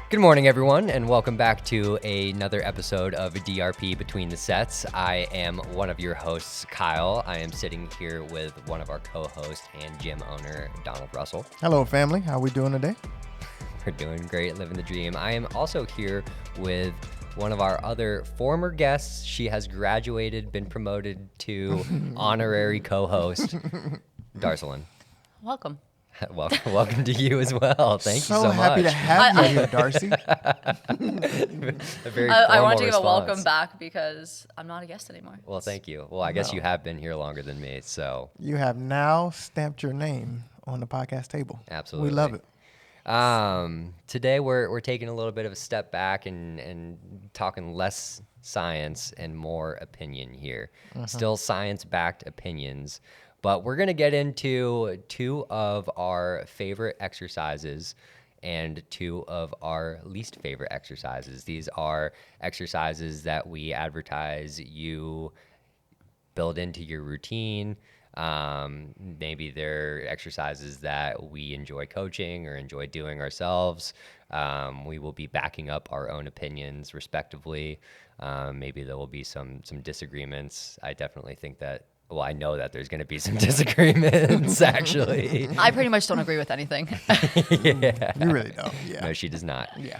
Good morning, everyone, and welcome back to another episode of DRP Between The Sets. I am one of your hosts, Kyle. I am sitting here with one of our co-hosts and gym owner, Donald Russell. Hello, family. How we doing today? We're doing great, living the dream. I am also here with one of our other former guests. She has graduated, been promoted to honorary co-host, Darci. Welcome. Welcome to you as well. Thank you so much. So happy to have you here, Darci. A very I want to formal give a welcome response. back because I'm not a guest anymore. Well, thank you. Well, I guess you have been here longer than me, so You have now stamped your name on the podcast table. absolutely. We love it. Today we're taking a little bit of a step back and talking less science and more opinion here. Still science-backed opinions, but we're gonna get into two of our favorite exercises and two of our least favorite exercises. These are exercises that we advertise you build into your routine. Maybe they're exercises that we enjoy coaching or enjoy doing ourselves. We will be backing up our own opinions respectively. Maybe there will be some disagreements. I definitely think that, well, I know that there's going to be some disagreements actually. I pretty much don't agree with anything. Yeah. You really don't. Yeah. No, she does not. Yeah.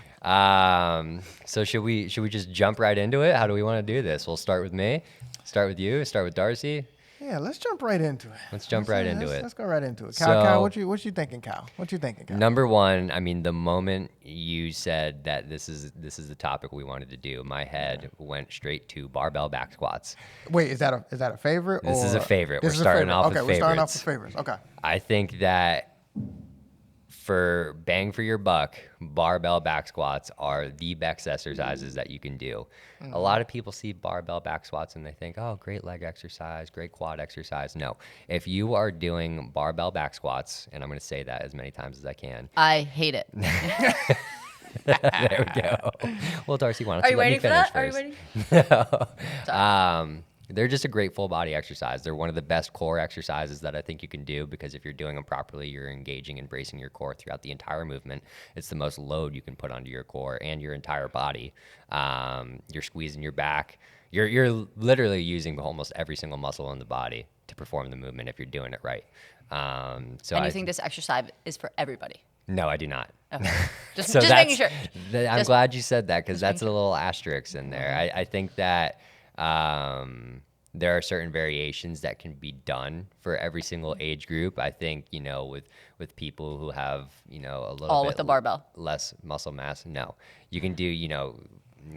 So should we just jump right into it? How do we want to do this? We'll start with me, start with you, start with Darci. Yeah, let's jump right into it. Let's jump right into it. Let's go right into it. Kyle, So- what you thinking, Kyle? What you thinking, Kyle? Number one, I mean, the moment you said that this is the topic we wanted to do, my head went straight to barbell back squats. Wait, is that a favorite? This is a favorite. This We're is a starting favorite. off Okay, with we're starting off favorites. with favorites. Okay. I think that for bang for your buck, barbell back squats are the best exercises that you can do. A lot of people see barbell back squats and they think, oh, great leg exercise, great quad exercise. No, if you are doing barbell back squats, and I'm going to say that as many times as I can. I hate it. There we go. Well, Darci, why don't Are you you let me waiting for finish that? Are you first? waiting? No. They're just a great full body exercise. They're one of the best core exercises that I think you can do because if you're doing them properly, you're engaging and bracing your core throughout the entire movement. It's the most load you can put onto your core and your entire body. You're squeezing your back. You're literally using almost every single muscle in the body to perform the movement if you're doing it right. So And I you think this exercise is for everybody? No, I do not. Okay. Just So making sure. I'm Just- glad you said that because that's a making little asterisk in there. I think that there are certain variations that can be done for every single age group. I think, with people who have, a little All bit with the barbell. less muscle mass. No, you can do,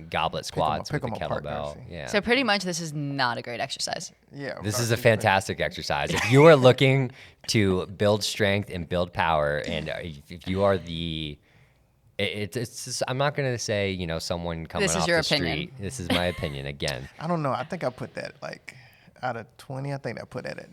goblet squats with pick the 'em apart, kettlebell. Darci. Yeah. So pretty much this is not a great exercise. Yeah. This Darci's is a favorite. fantastic exercise. If you are looking to build strength and build power, and if you are it's just, I'm not gonna say someone coming This is off your the opinion. street. This is my opinion again. I don't know. I think I put that like out of 20. I think I put that at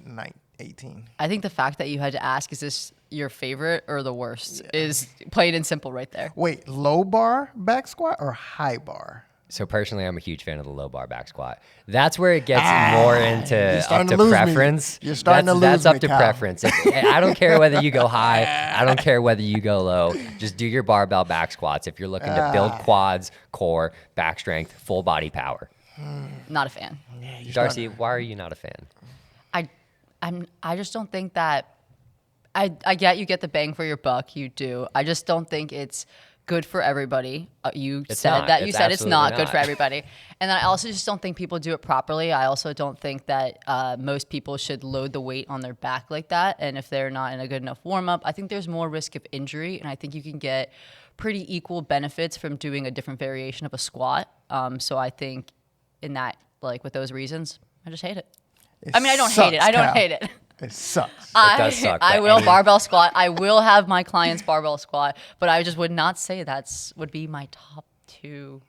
18. I think the fact that you had to ask, is this your favorite or the worst, is plain and simple right there. Wait, low bar back squat or high bar? So personally, I'm a huge fan of the low bar back squat. That's where it gets more into you're up starting to to lose me. preference. You're starting to That's lose up me, to Kyle. preference. I don't care whether you go high. I don't care whether you go low. Just do your barbell back squats if you're looking to build quads, core, back strength, full body power. Not a fan. Darci, why are you not a fan? I just don't think that. I get you get the bang for your buck. You do. I just don't think it's good for everybody. You It's said not. that. You It's said it's not absolutely good for not. everybody. And then I also just don't think people do it properly. I also don't think that most people should load the weight on their back like that. And if they're not in a good enough warm up, I think there's more risk of injury. And I think you can get pretty equal benefits from doing a different variation of a squat. So I think in that, like with those reasons, I just hate it. I mean, I don't hate it. I don't Kyle. hate it. It sucks. does suck, I but will any- barbell squat. I will have my clients barbell squat, but I just would not say would be my top two.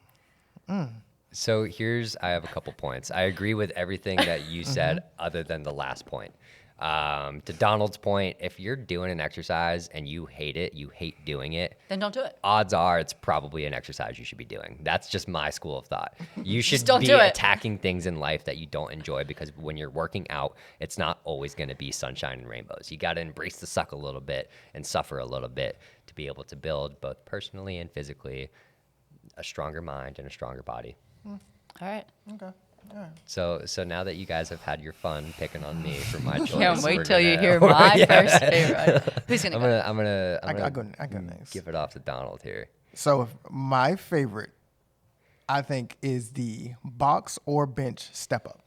So I have a couple points. I agree with everything that you said other than the last point. To Donald's point, if you're doing an exercise and you hate it, you hate doing it, Then don't do it. odds are it's probably an exercise you should be doing. That's just my school of thought. You should don't be do it. attacking things in life that you don't enjoy, because when you're working out, it's not always going to be sunshine and rainbows. You got to embrace the suck a little bit and suffer a little bit to be able to build both personally and physically a stronger mind and a stronger body. All right. Okay. All right. So now that you guys have had your fun picking on me for my choice, Can't wait we're till you gonna- hear my first favorite. Who's gonna go? I'm gonna I go next. give it off to Donald here. So my favorite, I think, is the box or bench step up.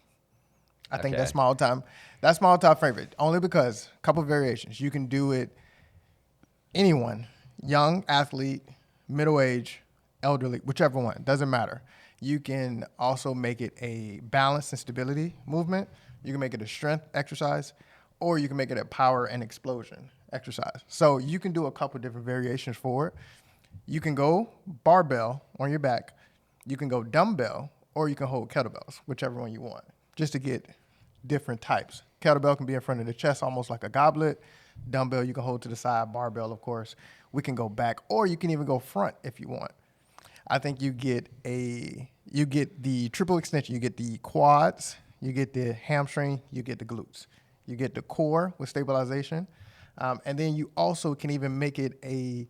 I think Okay. that's my all-time. That's my all-time favorite. Only because a couple of variations. You can do it. Anyone, young athlete, middle age, elderly, whichever one, doesn't matter. You can also make it a balance and stability movement. You can make it a strength exercise, or you can make it a power and explosion exercise. So you can do a couple different variations for it. You can go barbell on your back. You can go dumbbell, or you can hold kettlebells, whichever one you want, just to get different types. Kettlebell can be in front of the chest, almost like a goblet. Dumbbell you can hold to the side. Barbell, of course. We can go back, or you can even go front if you want. I think you get the triple extension. You get the quads, you get the hamstring, you get the glutes. You get the core with stabilization. And then you also can even make it a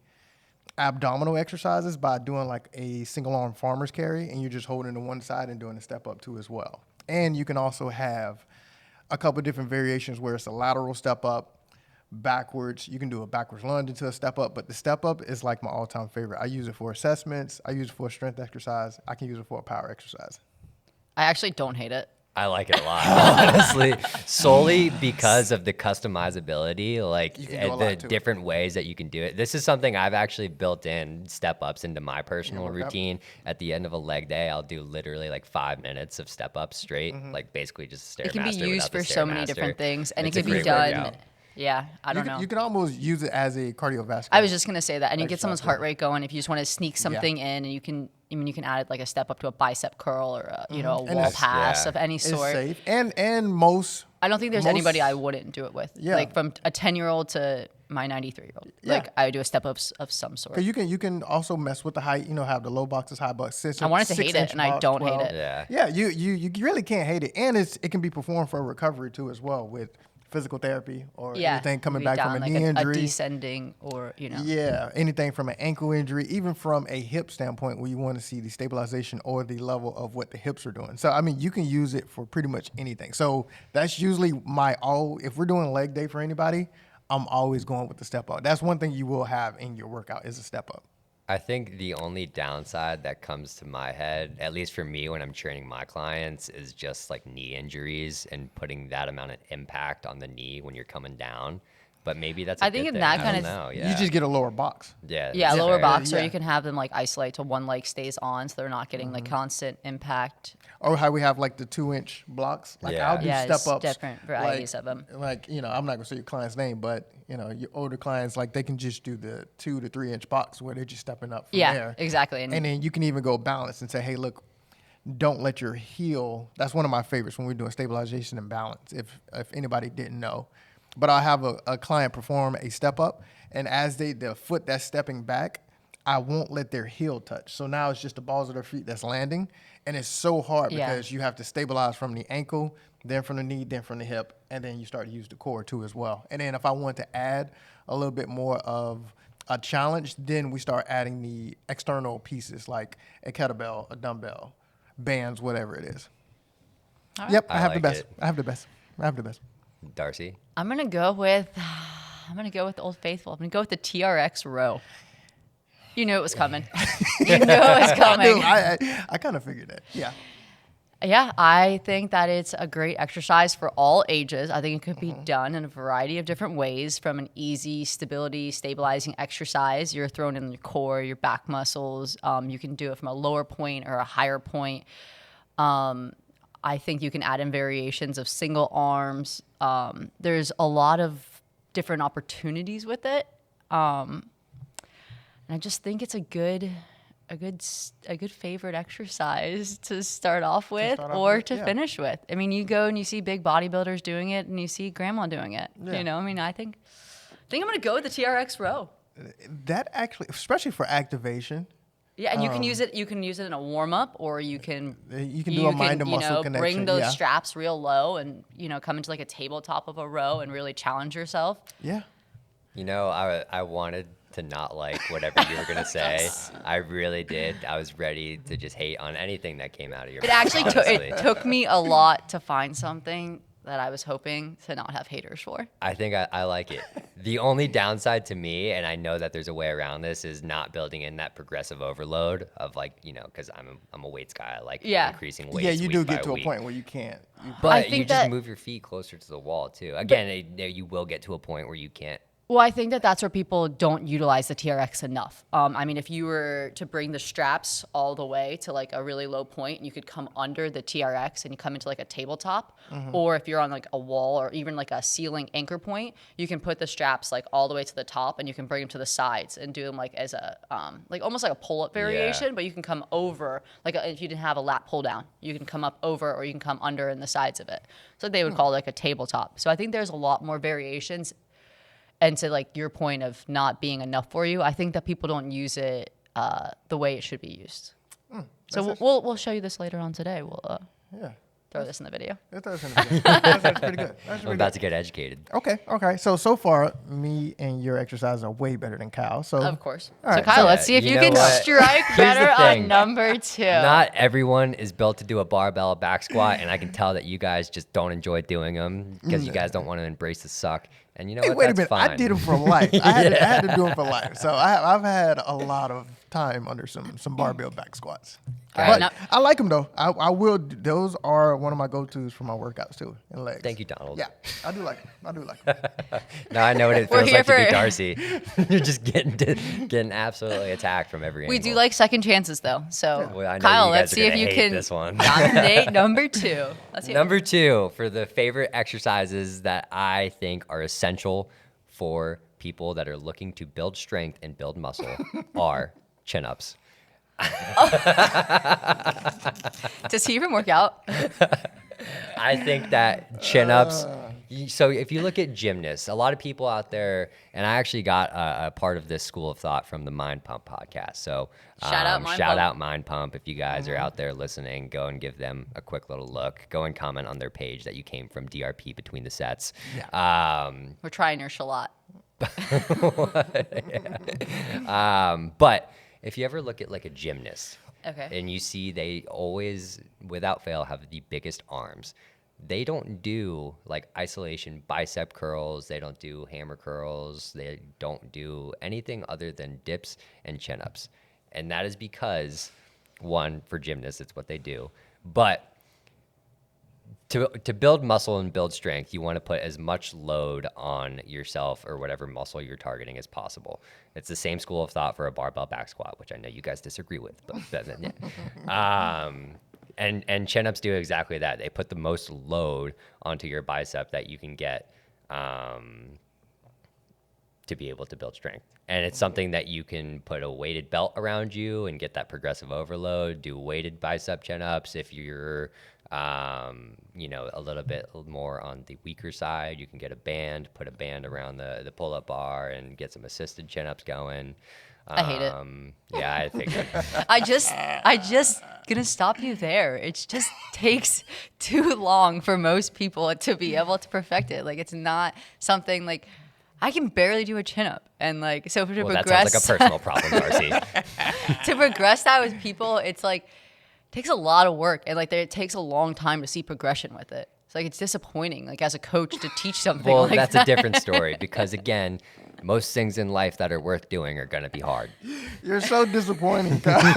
abdominal exercises by doing like a single arm farmer's carry, and you're just holding to one side and doing a step up too as well. And you can also have a couple of different variations where it's a lateral step up, backwards. You can do a backwards lunge into a step up, but the step up is like my all-time favorite. I use it for assessments. I use it for a strength exercise. I can use it for a power exercise. I actually don't hate it. I like it a lot, honestly, solely because of the customizability, like You can do a the lot to it. different ways that you can do it. This is something I've actually built in step ups into my personal workout? routine. At the end of a leg day, I'll do literally like 5 minutes of step ups straight, like basically just a Stairmaster. It can be used without the for so many Stairmaster. different things, and It's it a can be great done. workout. Yeah, I don't know. You can almost use it as a cardiovascular. I was just gonna say that, and you get exercise someone's too. heart rate going. If you just want to sneak something in, and you can add like a step up to a bicep curl or a, a And wall it's- pass yeah. of any It's sort. safe. And most. I don't think there's most- anybody I wouldn't do it with. Yeah. Like from a 10-year-old to my 93-year-old. Yeah. Like I would do a step up of some sort. 'Cause you can also mess with the height. Have the low boxes, high boxes. I wanted to hate it, and I don't hate it. Yeah. Yeah, you really can't hate it, and it can be performed for recovery too as well with physical therapy or Yeah, anything coming be back down, from a like knee a injury. descending or Yeah, anything from an ankle injury, even from a hip standpoint, where you want to see the stabilization or the level of what the hips are doing. So, I mean, you can use it for pretty much anything. So that's usually if we're doing leg day for anybody, I'm always going with the step up. That's one thing you will have in your workout is a step up. I think the only downside that comes to my head, at least for me when I'm training my clients, is just like knee injuries and putting that amount of impact on the knee when you're coming down. But maybe that's a I think good in thing. that I kind don't of- know. Yeah. You just get a lower box. yeah, Yeah, that's lower fair. box, or Yeah. you can have them like isolate to one leg stays on, so they're not getting like constant impact. Or how we have like the 2-inch blocks. Like Yeah. I'll do Yeah, step it's ups. different varieties of 'em. Like, I'm not gonna say your client's name, but your older clients, like they can just do the 2 to 3 inch box where they're just stepping up from Yeah, there. exactly. And then you can even go balance and say, hey, look, don't let your heel. That's one of my favorites when we're doing stabilization and balance. If anybody didn't know, but I'll have a client perform a step up, and as the foot that's stepping back, I won't let their heel touch. So now it's just the balls of their feet that's landing, and it's so hard Yeah. because you have to stabilize from the ankle, then from the knee, then from the hip, and then you start to use the core too as well. And then if I want to add a little bit more of a challenge, then we start adding the external pieces like a kettlebell, a dumbbell, bands, whatever it is. Yep, I have the like best. it. I have the best. Darcy. I'm gonna go with the Old Faithful. I'm gonna go with the TRX row. You knew it was coming. You knew it was coming. I kind of figured that. Yeah. Yeah, I think that it's a great exercise for all ages. I think it could be done in a variety of different ways, from an easy stability, stabilizing exercise. You're throwing in your core, your back muscles. You can do it from a lower point or a higher point. I think you can add in variations of single arms. There's a lot of different opportunities with it. And I just think it's a good a good favorite exercise to start off with yeah. finish with. I mean, you go and you see big bodybuilders doing it, and you see grandma doing it. Yeah. You know, I mean, I think I'm gonna go with the TRX row. That actually, especially for activation. Yeah, and you can use it. You can use it in a warm up, or you can do a mind to muscle connection. Bring those yeah. straps real low, and come into like a tabletop of a row and really challenge yourself. Yeah. You know, I wanted to not like whatever you were gonna say. I really did. I was ready to just hate on anything that came out of your It mouth. actually Honestly. took me a lot to find something that I was hoping to not have haters for. I think I like it. The only downside to me, and I know that there's a way around this, is not building in that progressive overload of like, because I'm a weights guy. I like increasing weights. Yeah, you week do by get to a week. point where you can't. But I think you just that- move your feet closer to the wall too. Again, you will get to a point where you can't. Well, I think that's where people don't utilize the TRX enough. I mean, if you were to bring the straps all the way to like a really low point, you could come under the TRX and you come into like a tabletop, or if you're on like a wall or even like a ceiling anchor point, you can put the straps like all the way to the top and you can bring them to the sides and do them like as a like almost like a pull-up variation, but you can come over like if you didn't have a lat pull down, you can come up over or you can come under in the sides of it. So they would call it like a tabletop. So I think there's a lot more variations. And to like your point of not being enough for you, I think that people don't use it the way it should be used. So we'll show you this later on today. We'll throw this in the video. That's pretty good. I'm about to get educated. Okay. So far, me and your exercise are way better than Kyle. So Of course. All So right. Kyle, let's see if You you know can what? strike Here's better the on thing. number 2. Not everyone is built to do a barbell back squat, and I can tell that you guys just don't enjoy doing them because you guys don't want to embrace the suck. And you know Hey, what? wait a That's minute. fine. I did them for life. I had to do them for life. So I've had a lot of time under some barbell back squats. All But right, I like them though. I will. Those are one of my go-tos for my workouts too, and legs. Thank you, Donald. Yeah, I do like them. Now I know what it We're feels here like to be for- Darcy. You're just getting absolutely attacked from every We angle. do like second chances though. So Well, I know Kyle, you guys let's are see if gonna you hate can this one. dominate number 2. Let's see. Number 2 for the favorite exercises that I think are essential for people that are looking to build strength and build muscle are chin-ups. Does he even work out? I think that chin-ups. So if you look at gymnasts, a lot of people out there, and I actually got a part of this school of thought from the Mind Pump podcast. So Shout out Mind shout Pump. out Mind Pump. If you guys are out there listening, go and give them a quick little look. Go and comment on their page that you came from DRP Between The Sets. We're trying your shallot. But if you ever look at like a gymnast, Okay. and you see they always, without fail, have the biggest arms. They don't do like isolation bicep curls. They don't do hammer curls. They don't do anything other than dips and chin-ups. And that is because, one, for gymnasts, it's what they do. But to build muscle and build strength, you want to put as much load on yourself or whatever muscle you're targeting as possible. It's the same school of thought for a barbell back squat, which I know you guys disagree with. But yeah. And chin-ups do exactly that. They put the most load onto your bicep that you can get to be able to build strength. And it's something that you can put a weighted belt around you and get that progressive overload, do weighted bicep chin-ups. If you're a little bit more on the weaker side, you can get a band, put a band around the pull-up bar and get some assisted chin-ups going. I hate it. Yeah, I think I just gonna stop you there. It just takes too long for most people to be able to perfect it. Like it's not something like I can barely do a chin up, and like so to that progress sounds like a personal problem, Darcy. to progress that with people, it's like takes a lot of work, and like it takes a long time to see progression with it. It's like it's disappointing, like as a coach, to teach something. Well, like that's that. a different story because again, most things in life that are worth doing are going to be hard. You're so disappointing, Kyle.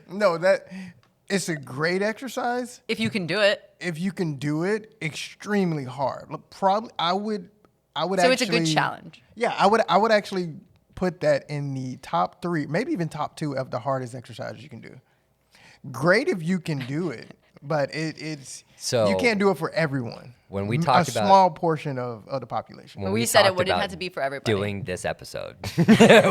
No, it's a great exercise If you can do it, if you can do it. Extremely hard. Look, probably I would so actually, it's a good challenge. Yeah, I would actually put that in the top 3, maybe even top 2 of the hardest exercises you can do. Great if you can do it. But it's So you can't do it for everyone. when we talked a about small portion of the population. when we said it talked wouldn't about have to be for everybody. Doing this episode,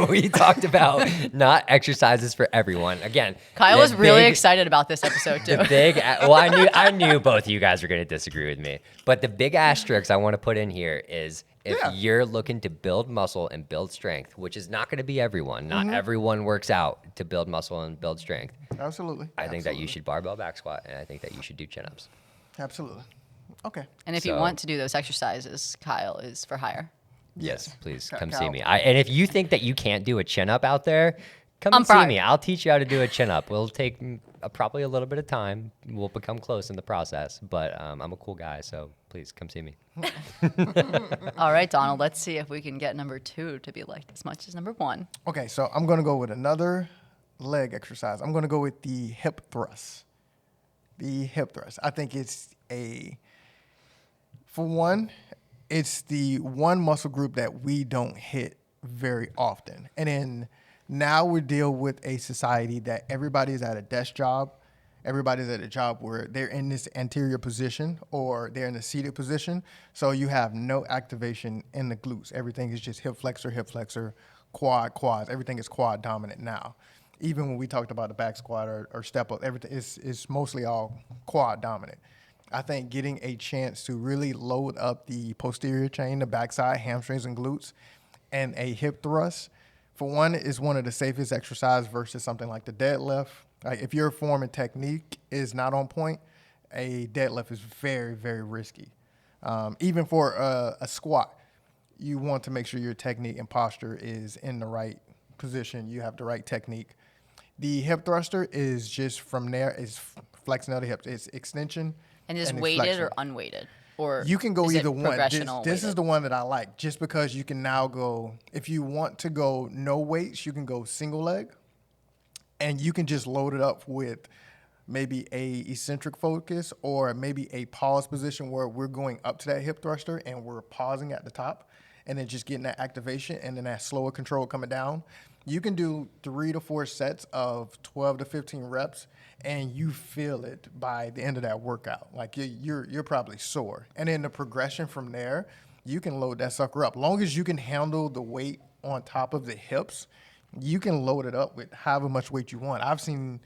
we talked about not exercises for everyone. Again, Kyle the was really big- excited about this episode too. The big, well, I knew both of you guys were going to disagree with me, but the big asterisk I want to put in here is if Yeah. you're looking to build muscle and build strength, which is not going to be everyone. Not everyone works out to build muscle and build strength. Absolutely. I think that you should barbell back squat, and I think that you should do chin-ups. Absolutely. Okay. And if you So- want to do those exercises, Kyle is for hire. Yes, please come Kyle. see me. And if you think that you can't do a chin-up out there, come I'm and see fine. me. I'll teach you how to do a chin-up. We'll take probably a little bit of time. We'll become close in the process, but I'm a cool guy, so please come see me. All right, Donald, let's see if we can get number 2 to be liked as much as number 1. Okay, so I'm going to go with another leg exercise. I'm going to go with the hip thrust. The hip thrust. I think for one, it's the one muscle group that we don't hit very often. And then now we deal with a society that everybody's at a desk job. Everybody's at a job where they're in this anterior position or they're in a seated position. So you have no activation in the glutes. Everything is just hip flexor, quads. Everything is quad dominant now. Even when we talked about the back squat or step up, everything is mostly all quad dominant. I think getting a chance to really load up the posterior chain, the backside, hamstrings and glutes, and a hip thrust, for one, is one of the safest exercises versus something like the deadlift. Like if your form and technique is not on point, a deadlift is very, very risky. Even for a squat, you want to make sure your technique and posture is in the right position. You have the right technique. The hip thruster is just from there, is flexing of the hips. It's extension. And is it's weighted flexion. or unweighted? Or You can go is it either one. progressional This is weighted? the one that I like, just because you can now go, if you want to go no weights, you can go single leg, and you can just load it up with maybe a eccentric focus or maybe a pause position where we're going up to that hip thruster and we're pausing at the top and then just getting that activation and then that slower control coming down. You can do 3 to 4 sets of 12 to 15 reps, and you feel it by the end of that workout. Like you're probably sore. And then the progression from there, you can load that sucker up. Long as you can handle the weight on top of the hips, you can load it up with however much weight you want. I've seen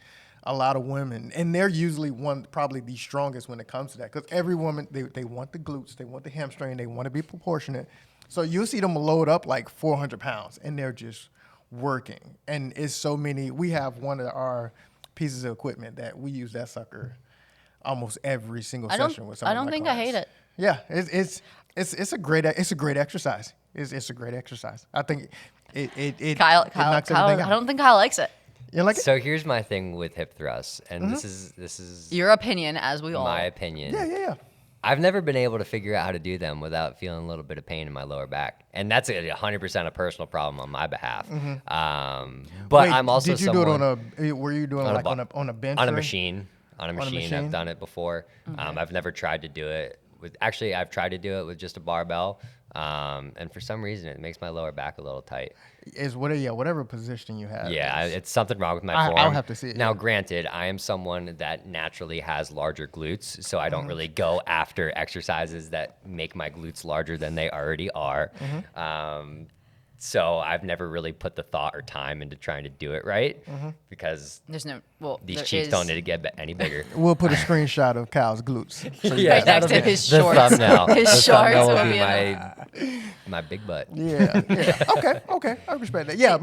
a lot of women, and they're usually probably the strongest when it comes to that, because every woman, they want the glutes, they want the hamstring, they want to be proportionate. So you'll see them load up like 400 pounds, and they're just working. And it's so many. We have one of our pieces of equipment that we use that sucker almost every single session with some I of don't my think I clients. hate it. Yeah, it's a great exercise. It's a great exercise. I think it Kyle, knocks everything I out. don't think Kyle likes it. You like it? So here's my thing with hip thrusts, and this is Your opinion, as we all. my opinion. Yeah. I've never been able to figure out how to do them without feeling a little bit of pain in my lower back, and that's 100% a personal problem on my behalf. But Wait, I'm also did you do someone it were you doing it like on a bench? on a ring? machine. On a machine, I've done it before. I've never tried to do it with. Actually, I've tried to do it with just a barbell, and for some reason, it makes my lower back a little tight. Is whatever position you have. Yeah, is- it's something wrong with my I'll form. have to see it, Now, yeah. granted, I am someone that naturally has larger glutes, so I Mm-hmm. don't really go after exercises that make my glutes larger than they already are. Mm-hmm. So I've never really put the thought or time into trying to do it right Mm-hmm. because There's no, well, these there cheeks is- don't need to get any bigger. We'll put a screenshot of Kyle's glutes. So you Yeah, guys- next that'll to be his the shorts. thumbnail. His The shorts thumbnail will will be be in my big butt. Yeah. Okay. I respect that. Yeah,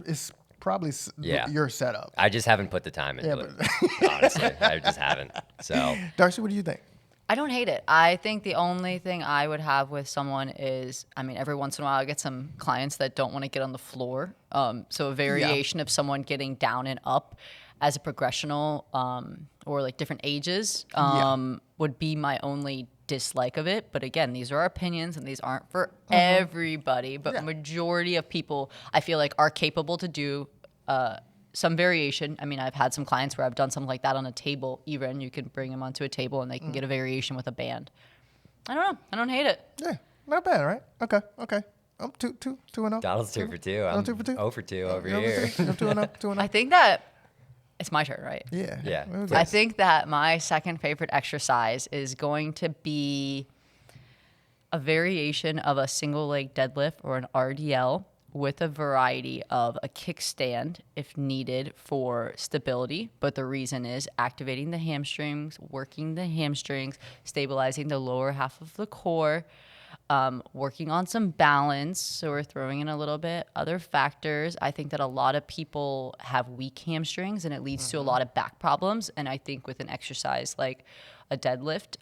it's probably Yeah. your setup. I just haven't put the time into Yeah, it. Honestly, I just haven't. So Darci, what do you think? I don't hate it. I think the only thing I would have with someone is, I mean, every once in a while I get some clients that don't want to get on the floor. So a variation of someone getting down and up as a progressional or like different ages would be my only dislike of it. But again, these are our opinions and these aren't for everybody. But majority of people I feel like are capable to do some variation. I mean, I've had some clients where I've done something like that on a table. Even you can bring them onto a table and they can get a variation with a band. I don't know. I don't hate it. Yeah, not bad, right? Okay. I'm 2-0. Donald's 2 for 2. I'm 2 for 2. 0 for 2 over You're here. 2-0. I think that It's my turn, right? Yeah. Yeah. What was I that? think that my second favorite exercise is going to be a variation of a single leg deadlift or an RDL with a variety of a kickstand if needed for stability. But the reason is activating the hamstrings, working the hamstrings, stabilizing the lower half of the core, working on some balance. So we're throwing in a little bit other factors. I think that a lot of people have weak hamstrings and it leads to a lot of back problems. And I think with an exercise like a deadlift,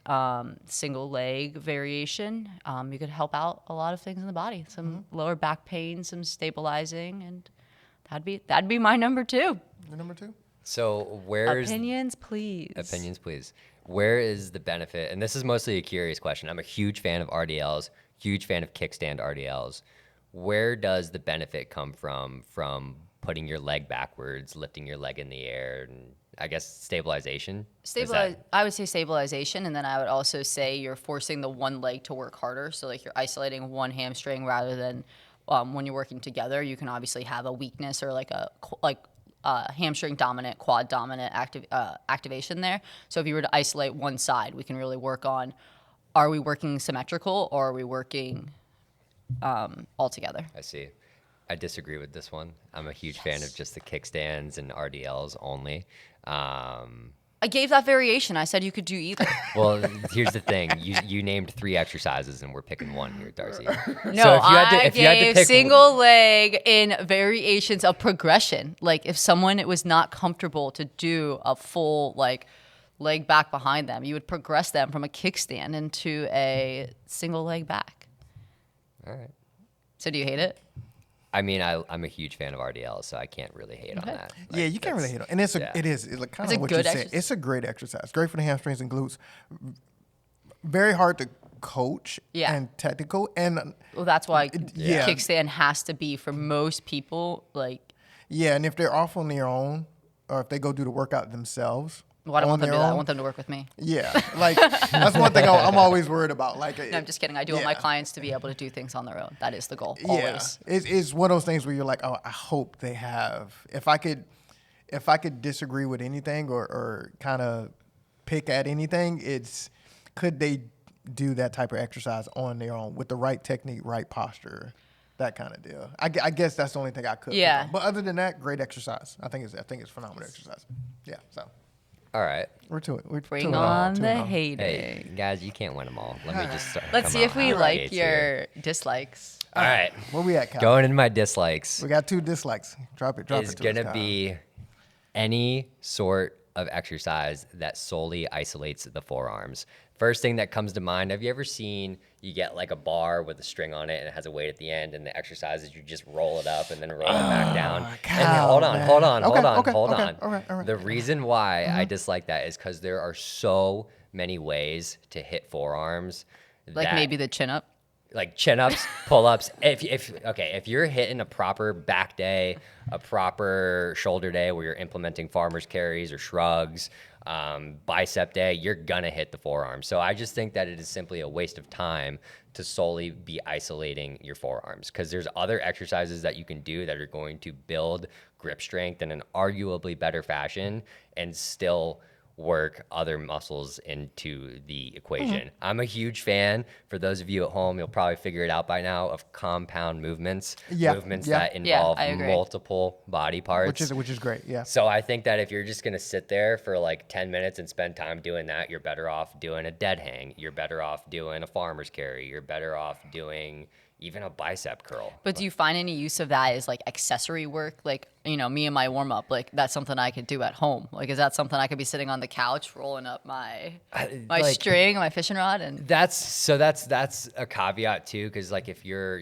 single leg variation, you could help out a lot of things in the body. Some lower back pain, some stabilizing, and that'd be my number 2. Your number 2? So where's Opinions, please. opinions, please? Where is the benefit? And this is mostly a curious question. I'm a huge fan of RDLs, huge fan of kickstand RDLs. Where does the benefit come from putting your leg backwards, lifting your leg in the air, and I guess stabilization? I would say stabilization, and then I would also say you're forcing the one leg to work harder. So like you're isolating one hamstring rather than when you're working together. You can obviously have a weakness or like a hamstring dominant, quad dominant activation there. So if you were to isolate one side, we can really work on: are we working symmetrical or are we working all together? I see. I disagree with this one. I'm a huge fan of just the kickstands and RDLs only. I gave that variation. I said you could do either. Well, here's the thing. You named 3 exercises, and we're picking one here, Darci. No, So if you gave single leg in variations of progression. Like if someone was not comfortable to do a full like leg back behind them, you would progress them from a kickstand into a single leg back. All right. So do you hate it? I mean, I'm a huge fan of RDLs, so I can't really hate on that. Yeah, you can't really hate it. And it's yeah. it is. It's like kind It's of a what you good said. exercise. It's a great exercise. Great for the hamstrings and glutes. Very hard to coach and technical. And Well, that's why yeah. kickstand has to be for most people. Like, yeah, and if they're off on their own, or if they go do the workout themselves, well, I don't on want them to their do that. I own, want them to work with me. Yeah, like that's one thing I'm always worried about. Like, No, I'm just kidding. I do want my clients to be able to do things on their own. That is the goal, always. Yeah, it's one of those things where you're like, oh, I hope they have. If I could disagree with anything or kind of pick at anything, it's could they do that type of exercise on their own with the right technique, right posture, that kind of deal. I guess that's the only thing I could. Yeah. Pick on. But other than that, great exercise. I think it's phenomenal exercise. Yeah. So All right. we're to it. We're Bring to it on all, to the it all. hating. Hey, guys, you can't win them all. Let me just start. Let's come see if out we out the like gates here. your dislikes. All right. Where we at, Cal? Going into my dislikes We got 2 dislikes. Drop it. is to us, going to Kyle. be any sort of exercise that solely isolates the forearms. First thing that comes to mind, have you ever seen you get like a bar with a string on it and it has a weight at the end, and the exercise is you just roll it up and then roll it back down? And Kyle, hold on. okay, Hold okay, on. all right. The reason why I dislike that is because there are so many ways to hit forearms. Like that- maybe the chin up. like chin ups, pull ups. If you're hitting a proper back day, a proper shoulder day where you're implementing farmer's carries or shrugs, bicep day, you're gonna hit the forearm. So I just think that it is simply a waste of time to solely be isolating your forearms, because there's other exercises that you can do that are going to build grip strength in an arguably better fashion and still work other muscles into the equation. I'm a huge fan, for those of you at home, you'll probably figure it out by now, of compound movements. Movements that involve I agree. multiple body parts. Which is great. Yeah. So I think that if you're just gonna sit there for like 10 minutes and spend time doing that, you're better off doing a dead hang. You're better off doing a farmer's carry. You're better off doing even a bicep curl. But do you find any use of that as like accessory work? Like, you know, me and my warm up, like that's something I could do at home. Like, is that something I could be sitting on the couch rolling up my string, my fishing rod, and That's a caveat too, because like if you're,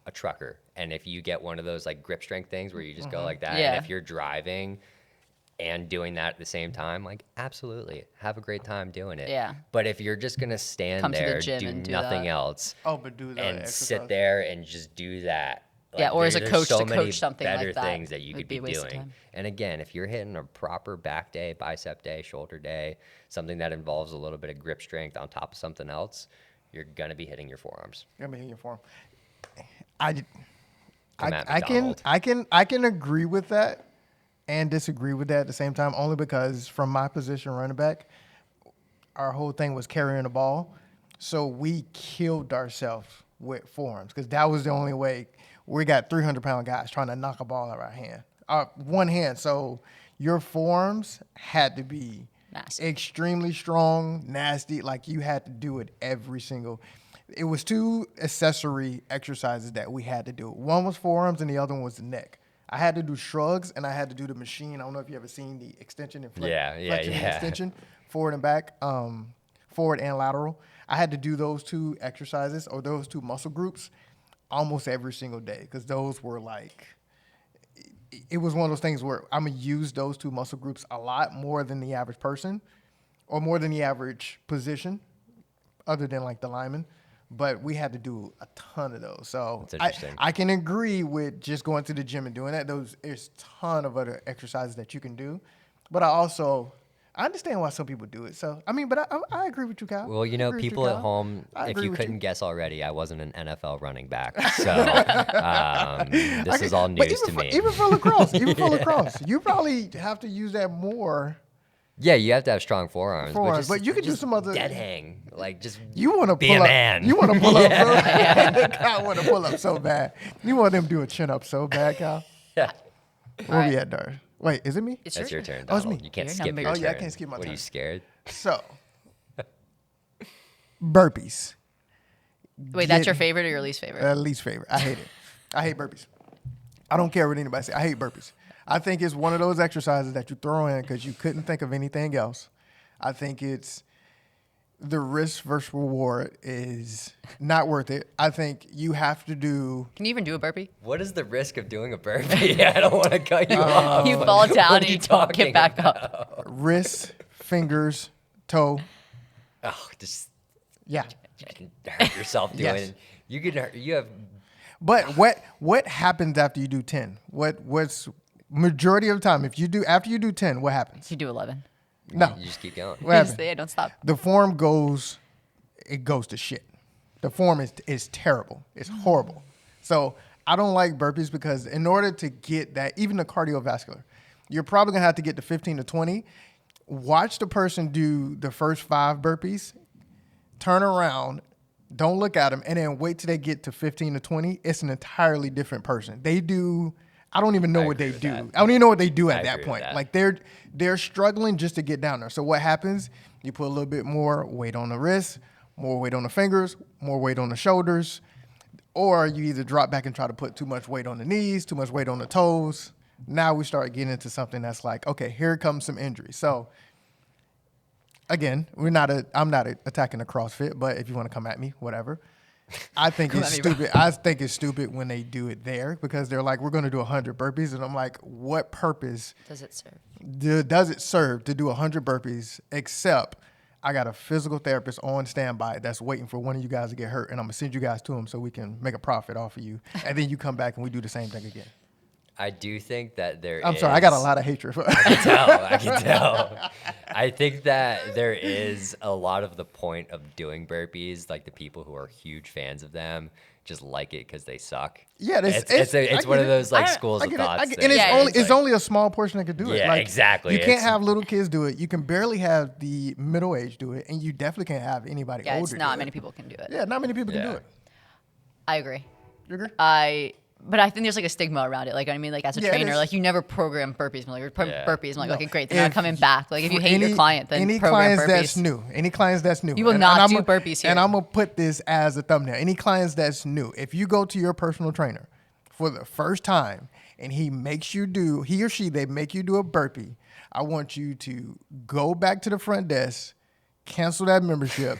a trucker, and if you get one of those like grip strength things where you just go like that, Yeah. and if you're driving and doing that at the same time, like absolutely have a great time doing it. Yeah. But if you're just gonna stand Come to the there, gym do and do nothing that. else, But do that and exercise. sit there and just do that. Yeah, or as a there's coach so to many coach something like better that things that you would could be be a waste of doing. time. And again, if you're hitting a proper back day, bicep day, shoulder day, something that involves a little bit of grip strength on top of something else, you're gonna be hitting your forearms. Let me hear your form. I Come at me, can Donald. I can agree with that. and disagree with that at the same time, only because from my position running back, our whole thing was carrying the ball. So we killed ourselves with forearms because that was the only way. We got 300-pound guys trying to knock a ball out of our hand, one hand. So your forearms had to be nasty, extremely strong, nasty. Like you had to do it every single. It was 2 accessory exercises that we had to do. One was forearms and the other one was the neck. I had to do shrugs and I had to do the machine. I don't know if you ever seen the extension and flexion and extension, forward and back, forward and lateral. I had to do those 2 exercises or those 2 muscle groups almost every single day because those were like, it was one of those things where I'm going to use those 2 muscle groups a lot more than the average person or more than the average position other than like the lineman. But we had to do a ton of those. So I can agree with just going to the gym and doing that. There's a ton of other exercises that you can do. But I understand why some people do it. So, I mean, but I agree with you, Kyle. Well, you know, people at home, if you couldn't guess already, I wasn't an NFL running back. So this is all news to me. Even for lacrosse, you probably have to use that more. Yeah, you have to have strong forearms. But you could do some other dead hang, like just you want to be a man. You want to pull up. Kyle want to pull up so bad. You want them to do a chin up so bad, Kyle. Yeah. Where we at, Dar? Wait, is it me? That's your turn. Oh, it's me. You can't Your skip number. your Oh, turn. yeah, I can't skip my What, turn. are you scared? So, burpees. Wait, that's your favorite or your least favorite? Least favorite. I hate it. I hate burpees. I don't care what anybody says. I hate burpees. I think it's one of those exercises that you throw in because you couldn't think of anything else. I think it's the risk versus reward is not worth it. I think you have to do. Can you even do a burpee? What is the risk of doing a burpee? I don't want to cut you off. You fall down What and are you don't get talking back about? up. Wrist, fingers, toe. Oh, just Yeah. you can hurt yourself doing Yes. it. You can hurt. You have. But what happens after you do 10? What's majority of the time after you do 10, what happens? You do 11. No. You just keep going. What happens? Yeah, don't stop. The form goes to shit. The form is terrible. It's horrible. So I don't like burpees because in order to get that, even the cardiovascular, you're probably gonna have to get to 15 to 20. Watch the person do the first 5 burpees, turn around, don't look at them, and then wait till they get to 15 to 20. It's an entirely different person. I don't even know what they do. I don't even know what they do at that point. Like they're struggling just to get down there. So what happens? You put a little bit more weight on the wrist, more weight on the fingers, more weight on the shoulders, or you either drop back and try to put too much weight on the knees, too much weight on the toes. Now we start getting into something that's like, okay, here comes some injury. So again, I'm not attacking the CrossFit, but if you want to come at me, whatever. I think it's stupid. I think it's stupid when they do it there because they're like, we're going to do 100 burpees. And I'm like, what purpose Does it serve? does it serve to do 100 burpees except I got a physical therapist on standby that's waiting for one of you guys to get hurt. And I'm going to send you guys to him so we can make a profit off of you. And then you come back and we do the same thing again. I do think that I'm sorry, I got a lot of hatred for I can tell. I think that there is a lot of the point of doing burpees, like the people who are huge fans of them just like it because they suck. Yeah, it's one of those like schools of thoughts. And it's only a small portion that could do it. Yeah, like, exactly. You can't have little kids do it. You can barely have the middle age do it, and you definitely can't have anybody older. Yeah, it's not do many it. people can do it. Yeah, not many people can do it. I agree. You agree? But I think there's like a stigma around it. Like, I mean, like as a trainer, like you never program burpees. I'm like, burpees. I'm like, okay, great. They're not coming back. Like if you hate your client, then program burpees. Any clients that's new. You will not do burpees here. And I'm going to put this as a thumbnail. Any clients that's new, if you go to your personal trainer for the first time and he or she, they make you do a burpee, I want you to go back to the front desk, cancel that membership,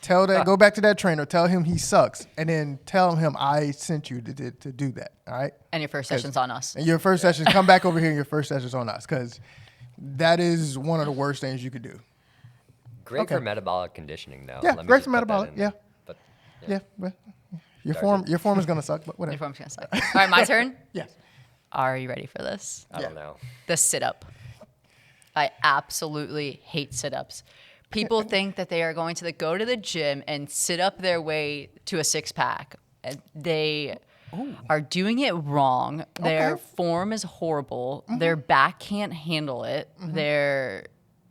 go back to that trainer, tell him he sucks, and then tell him I sent you to do that, all right? And your first session's on us. And your first session, come back over here and your first session's on us, because that is one of the worst things you could do. Great for metabolic conditioning, though. Yeah, great for metabolic, yeah. But your form is going to suck, but whatever. Your form's gonna suck. All right, my turn? Yes. Are you ready for this? I don't know. The sit-up. I absolutely hate sit-ups. People think that they are going to go to the gym and sit up their way to a six-pack. And are doing it wrong. Their form is horrible. Their back can't handle it.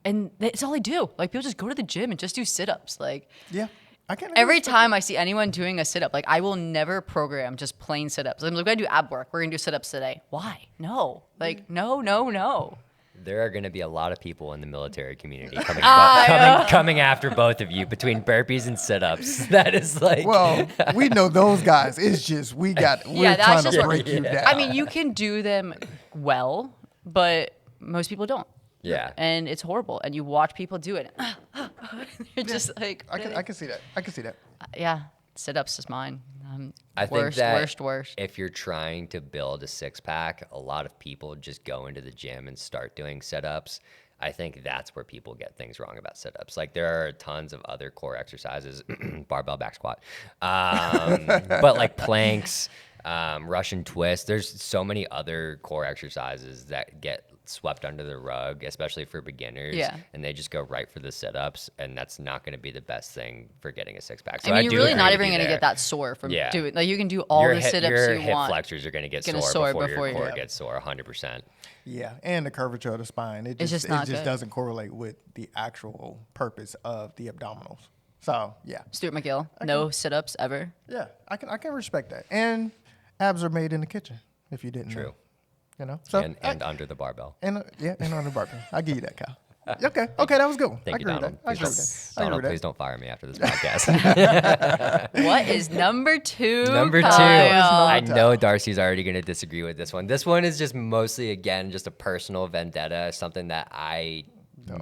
And it's all they do. Like, people just go to the gym and just do sit-ups. Like, Yeah. I can every time I see anyone doing a sit-up, like, I will never program just plain sit-ups. I'm like, we're gonna do ab work. We're gonna do sit-ups today. Why? No. Like, no. There are going to be a lot of people in the military community coming after both of you between burpees and sit-ups. That is like, Well, we know those guys. It's just we're that's trying just to break you down. I mean, you can do them well, but most people don't. yeah. And it's horrible. And you watch people do it. You're just like, I can see that. I can see that. yeah, sit-ups is mine. I think Worst, that worst. if you're trying to build a six-pack, a lot of people just go into the gym and start doing sit-ups. I think that's where people get things wrong about sit-ups. Like, there are tons of other core exercises, barbell back squat, but like planks, Russian twist. There's so many other core exercises that get swept under the rug, especially for beginners. Yeah. And they just go right for the sit-ups, and that's not going to be the best thing for getting a six-pack. So I mean, do you're really agree not with even you going to there. get that sore from Yeah. doing. Like, you can do all your the hip, sit-ups your you hip want. flexors are going to get Gonna sore sore before your before core you- gets sore, 100%. Yeah, and the curvature of the spine. It It's just just not good. doesn't correlate with the actual purpose of the abdominals. So yeah, Stuart McGill, no sit-ups ever. yeah, I can respect that. And abs are made in the kitchen. If you didn't know. True. You know, so And under the barbell. and on the barbell. I give you that, Kyle. Okay, that was good. I Thank you, agree with Donald. that. I agree with that. I agree Donald, with that. please don't fire me after this podcast. What is number 2? Number 2. Kyle? I know Darcy's already going to disagree with this one. This one is just mostly, again, just a personal vendetta, something that I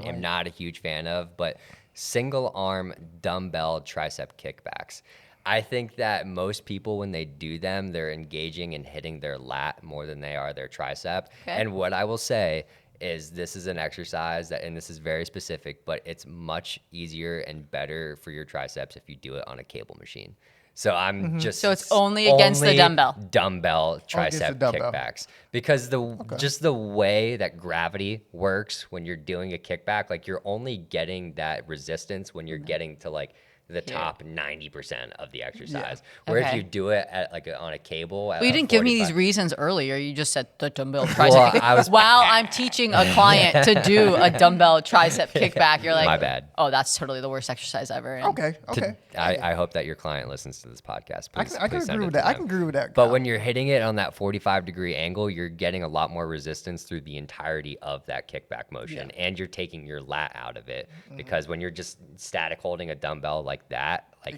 am not a huge fan of, but single arm dumbbell tricep kickbacks. I think that most people, when they do them, they're engaging and hitting their lat more than they are their tricep. Okay. And what I will say is this is an exercise that, and this is very specific, but it's much easier and better for your triceps if you do it on a cable machine. So I'm just So it's only against the dumbbell. Dumbbell against the tricep dumbbell. kickbacks. Because just the way that gravity works when you're doing a kickback, like, you're only getting that resistance when you're getting to like the top 90% of the exercise. Where if Okay. you do it at on a cable, at Well, you didn't give me these 45 reasons earlier. You just said the dumbbell tricep. Well, I was- While I'm teaching a client to do a dumbbell tricep kickback, you're like, My bad. Oh, that's totally the worst exercise ever. And Okay. I hope that your client listens to this podcast. Please, I can please send agree it with to that. I them. can agree with that. But Kyle. when you're hitting it on that 45-degree angle, you're getting a lot more resistance through the entirety of that kickback motion, and you're taking your lat out of it. Because when you're just static holding a dumbbell like that, like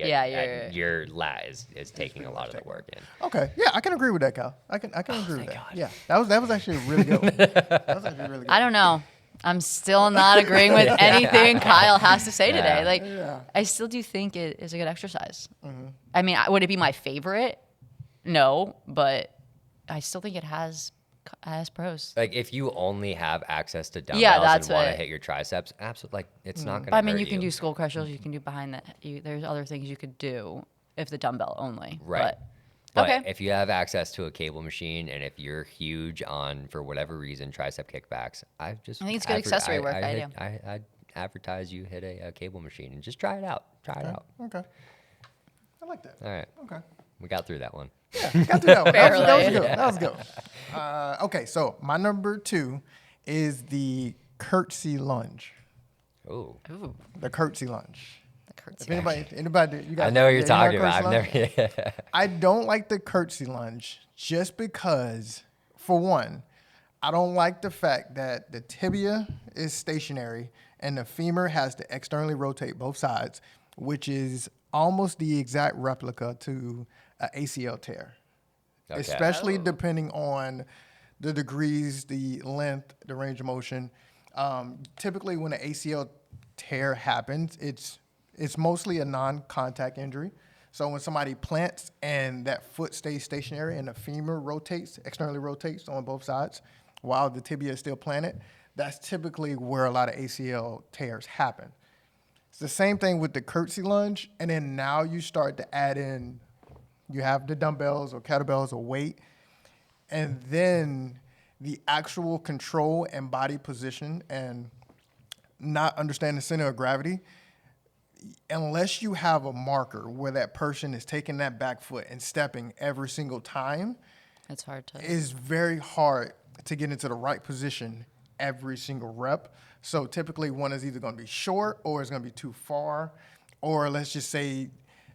your lat is taking a lot of the work in. Okay, yeah, I can agree with that, Kyle. I can agree with that. Yeah, that was actually a really good one. That was actually really good. I don't know. I'm still not agreeing with anything Kyle has to say today. Like, I still do think it is a good exercise. I mean, would it be my favorite? No, but I still think it has pros. Like, if you only have access to dumbbells that's and want to what- hit your triceps, absolutely, like, it's not going to But I mean, hurt you can do skull crushers. You can do behind that. There's other things you could do if the dumbbell only. Right. But But okay. if you have access to a cable machine, and if you're huge on, for whatever reason, tricep kickbacks, I think it's good accessory work idea. I advertise you hit a cable machine and just try it out. Try it out. Okay, I like that. All right. Okay. We got through that one. Yeah, got through that one. That was Barely. good. That was good. Okay, so my number 2 is the curtsy lunge. Ooh. Ooh, The curtsy lunge. that hurts. If anybody, you guys. I know what you're you know talking curtsy about. I've lunge? never. I don't like the curtsy lunge just because, for one, I don't like the fact that the tibia is stationary and the femur has to externally rotate both sides, which is almost the exact replica to an ACL tear, Okay. especially depending on the degrees, the length, the range of motion. Typically, when an ACL tear happens, it's mostly a non-contact injury. So when somebody plants and that foot stays stationary and the femur externally rotates on both sides while the tibia is still planted, that's typically where a lot of ACL tears happen. It's the same thing with the curtsy lunge, and then now you start to add in, you have the dumbbells or kettlebells or weight, and then the actual control and body position and not understanding the center of gravity, unless you have a marker where that person is taking that back foot and stepping every single time, It's hard to. it's very hard to get into the right position every single rep. So typically one is either going to be short or it's going to be too far, or let's just say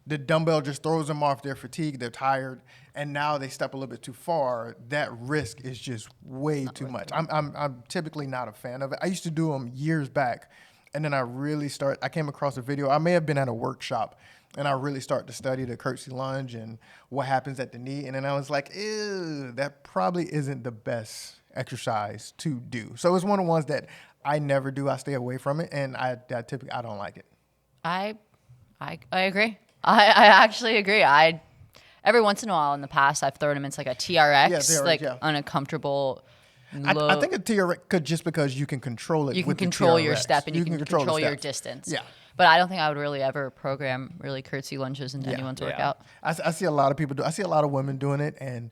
the dumbbell just throws them off their fatigue, they're tired, and now they step a little bit too far. That risk is just way too much. I'm typically not a fan of it. I used to do them years back, and then I came across a video. I may have been at a workshop, and I really started to study the curtsy lunge and what happens at the knee, and then I was like, ew, that probably isn't the best exercise to do. So it's one of the ones that I never do. I stay away from it, and I typically I don't like it. I agree. I actually agree. Every once in a while in the past, I've thrown them into like a TRX, on a comfortable low. I think a TRX could, just because you can control it. You can with control the your TRX. step and you can control the your steps. distance. Yeah. But I don't think I would really ever program really curtsy lunges into anyone's workout. I see a lot of people do. I see a lot of women doing it, and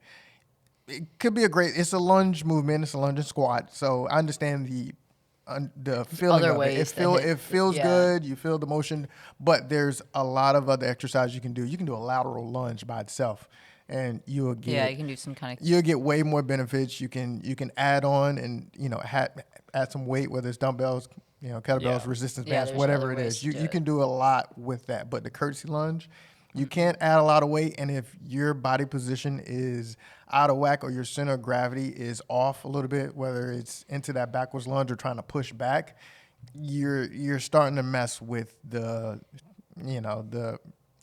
it could be it's a lunge movement. It's a lunge and squat. So I understand the feeling Other of ways it. It feels good. You feel the motion, but there's a lot of other exercises you can do. You can do a lateral lunge by itself, and you'll get you can do some kind of. You'll get way more benefits. You can add on and add some weight, whether it's dumbbells, kettlebells, resistance bands, there's whatever other it ways is. to do You it. can do a lot with that. But the curtsy lunge, you can't add a lot of weight, and if your body position is out of whack or your center of gravity is off a little bit, whether it's into that backwards lunge or trying to push back, you're starting to mess with the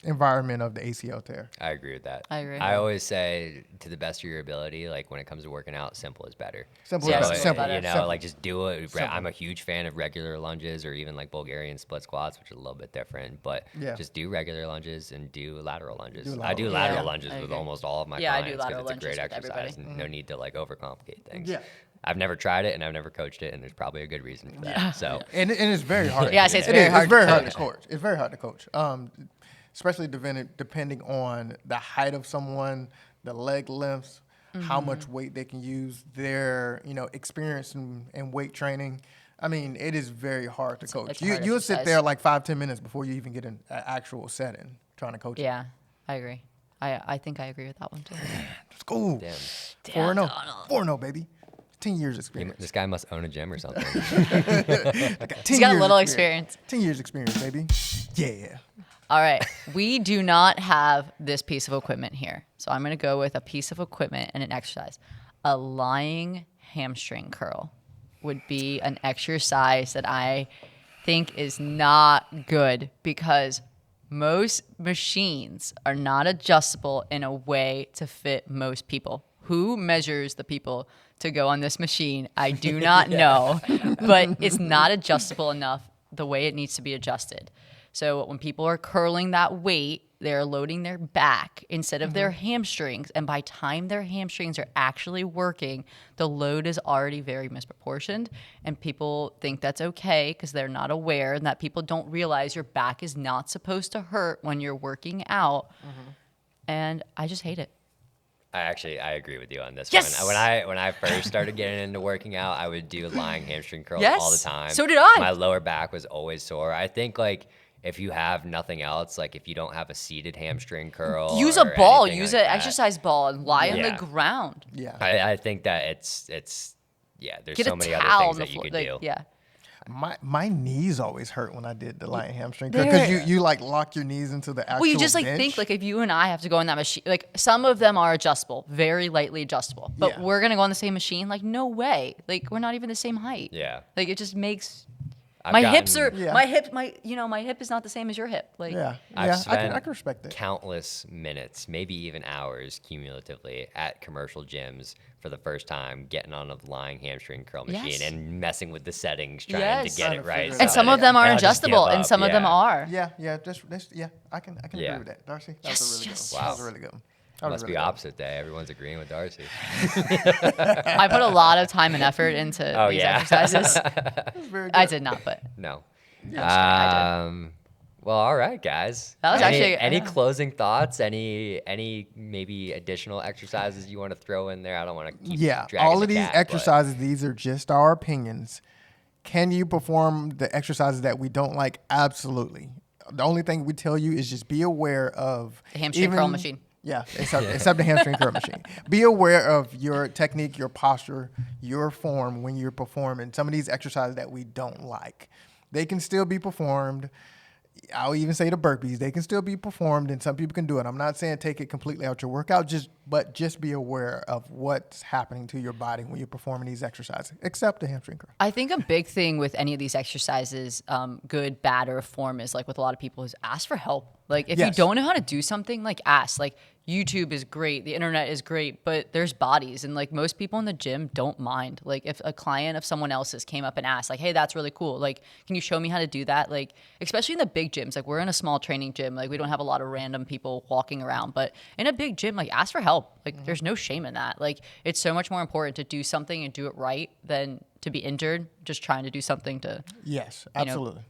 environment of the ACL tear. I agree with that. I agree. I always say, to the best of your ability, like when it comes to working out, simple is better. Simple Yeah, is so, better. Simple. You know, Simple. like just do it. Simple. I'm a huge fan of regular lunges or even like Bulgarian split squats, which are a little bit different. But just do regular lunges and do lateral lunges. I do lateral lunges I with agree. almost all of my Yeah, I clients do lateral because it's a great lunges with everybody. exercise. And no need to like overcomplicate things. Yeah. I've never tried it and I've never coached it, and there's probably a good reason for that. So And it's very hard. Yeah, I say it's It very is. hard It's very to hard to coach. coach. It's very hard to coach. Especially depending on the height of someone, the leg lengths, how much weight they can use, their experience in weight training. I mean, it is very hard to coach. it's a hard You'll sit exercise. there like 5-10 minutes before you even get an actual setting trying to coach. Yeah, I agree. I think I agree with that one too. Let's go. damn, 4-0. 4-0, baby. 10 years experience. this guy must own a gym or something. He's got a little experience. 10 years experience, baby. Yeah. All right. We do not have this piece of equipment here. So I'm going to go with a piece of equipment and an exercise. A lying hamstring curl would be an exercise that I think is not good because most machines are not adjustable in a way to fit most people. Who measures the people to go on this machine? I do not know, but it's not adjustable enough the way it needs to be adjusted. So when people are curling that weight, they're loading their back instead of their hamstrings. And by time their hamstrings are actually working, the load is already very misproportioned. And people think that's okay because they're not aware and that people don't realize your back is not supposed to hurt when you're working out. And I just hate it. I agree with you on this Yes! one. When I first started getting into working out, I would do lying hamstring curls all the Yes, time. so did I. My lower back was always sore. I think like if you have nothing else, like if you don't have a seated hamstring curl, Use a or ball, anything use like an that, exercise ball and lie on Yeah. the ground. Yeah. I think that it's there's Get so a many towel other on things the that you floor. could Like, do. yeah. My knees always hurt when I did the lying hamstring because you like lock your knees into the actual Well, you just like bench. think like if you and I have to go on that machine, like some of them are adjustable, very lightly adjustable, but Yeah. we're gonna go on the same machine. Like no way. Like we're not even the same height. Yeah. Like it just makes I've my hips gotten- are Yeah. my hip my hip is not the same as your hip. Like Yeah, I've yeah, spent I can respect that. countless minutes, maybe even hours cumulatively at commercial gyms for the first time, getting on a lying hamstring curl machine Yes. and messing with the settings, trying Yes. to get Trying it to right. figure it and out. some of them are And I'll just give adjustable and up, some of them yeah. are. Yeah, I can Yeah. agree with that, Darcy. That was a really yes, good one. That was a really good one. That was Must really be good. opposite day. Everyone's agreeing with Darcy. I put a lot of time and effort into Oh, these yeah. exercises. That was very good. I did not, but No. I'm just kidding, I Well, all right, guys. That was actually- any closing thoughts? Any maybe additional exercises you want to throw in there? I don't want to keep Yeah, dragging all the of these cat, but- exercises, these are just our opinions. Can you perform the exercises that we don't like? Absolutely. The only thing we tell you is just be aware of The hamstring curl machine. Yeah, except the hamstring curl machine. Be aware of your technique, your posture, your form when you're performing some of these exercises that we don't like. They can still be performed. I'll even say the burpees. They can still be performed, and some people can do it. I'm not saying take it completely out your workout, but just be aware of what's happening to your body when you're performing these exercises, except the hamstring curl. I think a big thing with any of these exercises, good, bad, or form, is like with a lot of people is ask for help. Like if you don't know how to do something, like ask. Like YouTube is great, the internet is great, but there's bodies, and like most people in the gym don't mind. Like if a client of someone else's came up and asked, like, "Hey, that's really cool. Like, can you show me how to do that?" Like, especially in the big gyms, like we're in a small training gym, like we don't have a lot of random people walking around, but in a big gym, like ask for help. Like there's no shame in that. Like it's so much more important to do something and do it right than to be injured just trying to do something to Yes, absolutely.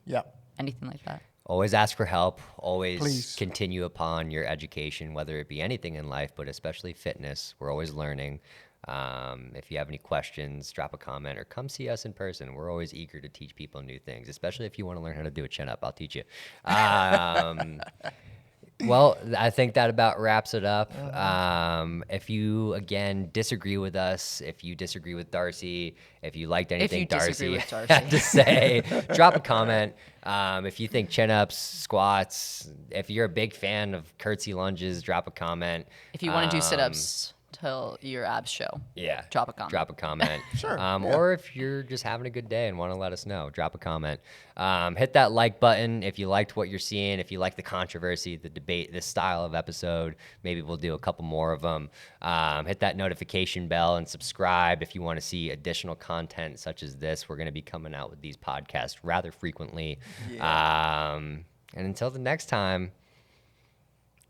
anything like that. Always ask for help. Always Please. continue upon your education, whether it be anything in life, but especially fitness. We're always learning. If you have any questions, drop a comment or come see us in person. We're always eager to teach people new things, especially if you want to learn how to do a chin up. I'll teach you. Well, I think that about wraps it up. If you, again, disagree with us, if you disagree with Darci, if you liked anything Darci had to say, drop a comment. If you think chin-ups, squats, if you're a big fan of curtsy lunges, drop a comment. If you want to do sit-ups till your abs show, drop a comment. Drop a comment. Sure. Or if you're just having a good day and want to let us know, drop a comment. Hit that like button if you liked what you're seeing, if you like the controversy, the debate, this style of episode. Maybe we'll do a couple more of them. Hit that notification bell and subscribe if you want to see additional content such as this. We're going to be coming out with these podcasts rather frequently. And until the next time,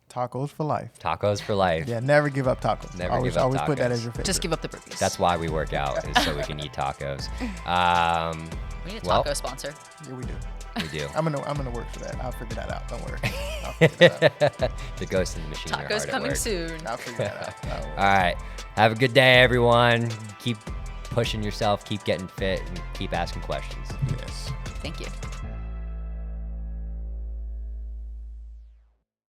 tacos for life. Tacos for life. Yeah, never give up tacos. Never always, give up always tacos. Put that as your favorite. Just give up the burpees. That's why we work out, is so we can eat tacos. We need a taco sponsor. Yeah, we do. We do. I'm gonna work for that. I'll figure that out. Don't worry. I'll figure that out. The ghost in the machine. are Tacos hard at coming work. soon. I'll figure that out. Don't worry. All right. Have a good day, everyone. Keep pushing yourself, keep getting fit, and keep asking questions. Yes. Thank you.